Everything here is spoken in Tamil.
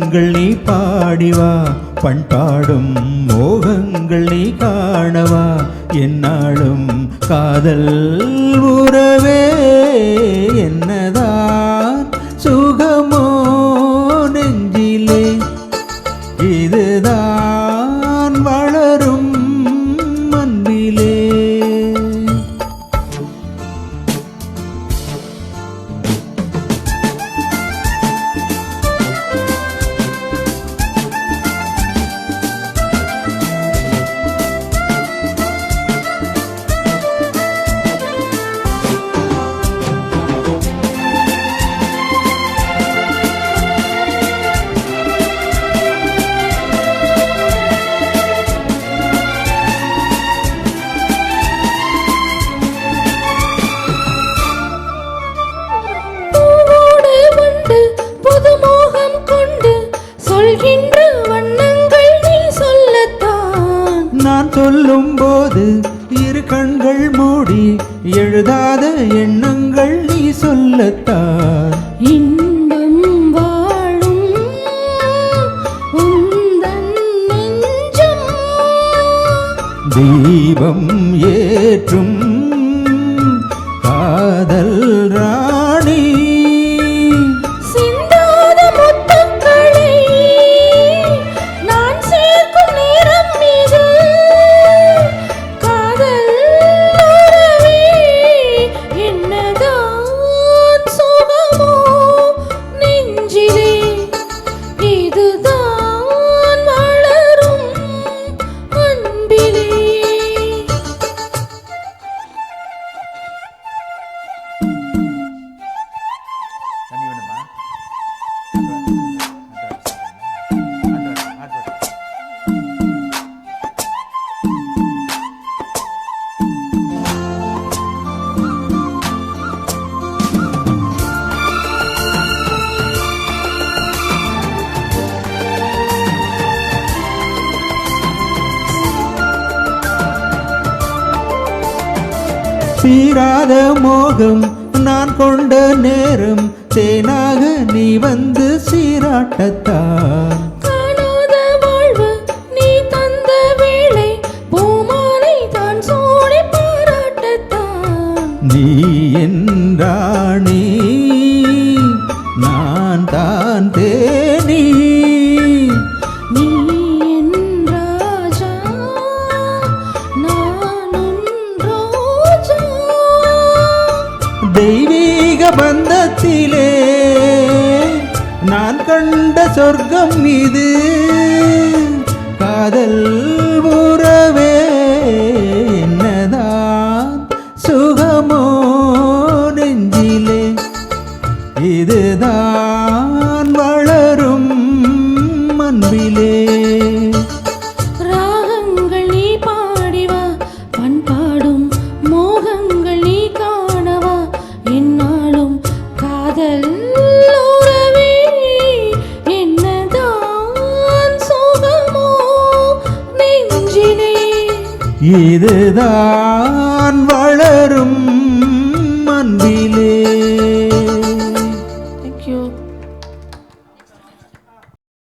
ராகங்கள் நீ பாடிவா, பண்பாடும் மோகங்கள் நீ காணவா, என்னாலும் காதல் உறவே என்னதான் சுகமோ நெஞ்சிலே, இதுதான் வளரும் அன்பிலே. நான் சொல்லும் போது இரு கண்கள் மூடி எழுதாத எண்ணங்கள் நீ சொல்லத்தான். இன்பம் வாழும் உந்தன் நெஞ்சம் தீபம் ஏற்றும் காதல் ராணி, சிந்தாத முத்துக்களை நான் சேர்க்கும் நேரம் மீது காதல் உறவே என்னதான் சுகமோ நெஞ்சிலே, இதுதான் வளரும் அன்பிலே. தீராத மோகம் நான் கொண்ட நேரம், தேனாக நீ வந்து சீராட்டத்தான். காணாத வாழ்வு நீ தந்த வேளை, பூமாலை தான் சூடி பாராட்டத்தான். நீ என் ராணி, நான் தான் தேனி, நீ என் ராஜா, நான் உன் ரோஜா. தெய்வீக பந்தத்திலே நான் கண்ட சொர்க்கம் இது, காதல் உறவே என்னதான் சுகமோ நெஞ்சிலே, இதுதான் வளரும் அன்பிலே. ராகங்கள் நீ பாடிவா, பண்பாடும் மோகங்கள் நீ காணவா, என்னாலும் காதல் உறவே என்னதான் சுகமோ நெஞ்சிலே, இதுதான் வளரும் அன்பிலே.